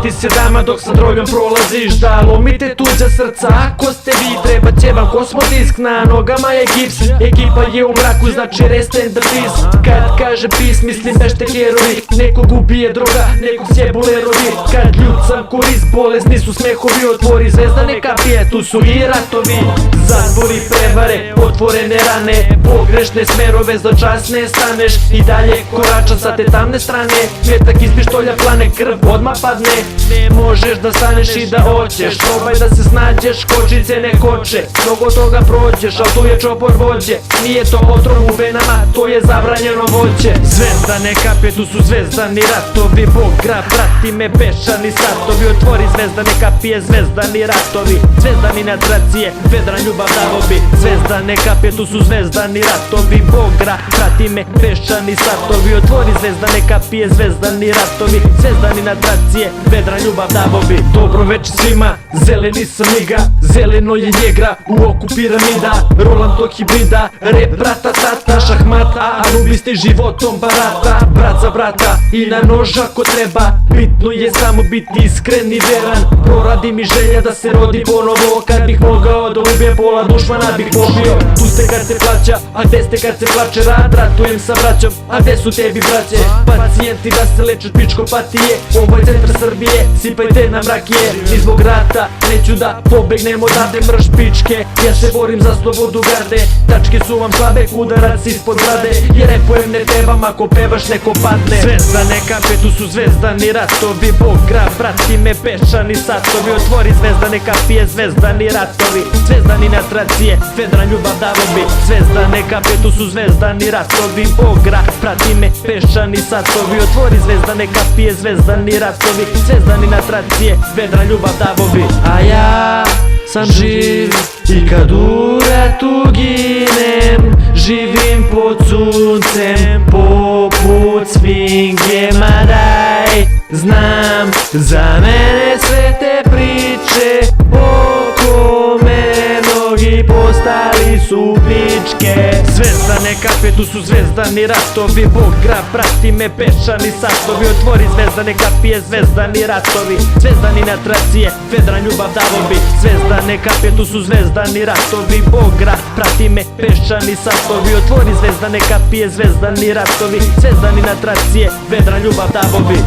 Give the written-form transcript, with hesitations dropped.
Sjeti se dama dok sa drogom prolaziš, da lomite tuđa srca. Ako ste vi, treba će vam kosmodisk, na nogama je gips. Ekipa je u mraku, znači rest in the peace. Kad kaže peace, mislim nešto heroji. Nekog ubije droga, nekog sjebu lerovi. Kad ljud sam korist, bolesni su smehovi. Otvori zvezdane kapije, tu su i ratovi. Zatvori, prevare, otvorene rane, pogrešne smerove, za čas ne staneš. I dalje koračam sa te tamne strane, metak iz pištolja plane, krv odmah padne. Ne možeš da staneš i da hoćeš, probaj da se snađeš, kočice ne koče. Mnogo toga prođeš, al tu je čopor vođe. Nije to otrov u venama, to je zabranjeno voće. Zvezdane kape, tu su zvezdani ratovi. Bog grab, prati me, bešani satovi. Otvori zvezdane kapije, zvezdani ratovi. Zvezdani natracije, vedra ljubav davobi. Zvezdane kape, tu su zvezdani ratovi. Bog grab, prati me, bešani satovi. Otvori zvezdane kapije, zvezdani ratovi. Zvezdani natracije, vedra ljubav davobi. Dobro večer svima, zeleni sam iga, zeleno je njegra, u oku piramida, rolam tog hibrida. Rep brata tata, šahmat, a anubisti životom barata. Brat za brata i na nož ako treba, bitno je samo biti iskren i veran. Proradi mi želja da se rodi ponovo, kad bih mogao da ubijem pola dušmana bih pobio. Tu ste kad se plaća, a gde ste kad se plače rad? Ratujem sa braćom, a gde su tebi braće? Pacijenti da se leče od pičkopatije, ovo je centar Srbije, sipajte nam rakije. Ni zbog rata neću da pobegnem odavde, mrš pičke, ja se borim za slobodu garde. Tačke su vam slabe, udarac ispod brade, jer repujem ne trebam, ako pevaš neko padne. Zvezdane kape, tu su zvezdani ratovi. Bog grab, prati me, pešani satovi. Otvori zvezdane kapije, zvezdani ratovi. Zvezdani natracije, vedra ljubav davobi. Zvezdane kape, tu su zvezdani ratovi. Bog grab, prati me, pešani satovi. Otvori zvezdane kapije, zvezdani ratovi. Zvezdani natracije, vedra ljubav davobi. A ja sam živ i kad u ratu ginem, živim pod suncem poput sfinge. Ma daj, znam za mene sve te priče, oko mene mnogi postali su pičke. Zvezdane kape, tu su zvezdani ratovi. Bog grab, prati me, pešani satovi. Otvori zvezdane kapije, zvezdani ratovi. Zvezdani natracije, vedra ljubav davobi. Zvezdane kape, tu su zvezdani ratovi. Bog grab, prati me, pešani satovi. Otvori zvezdane kapije, zvezdani ratovi. Zvezdani natracije, vedra ljubav davobi.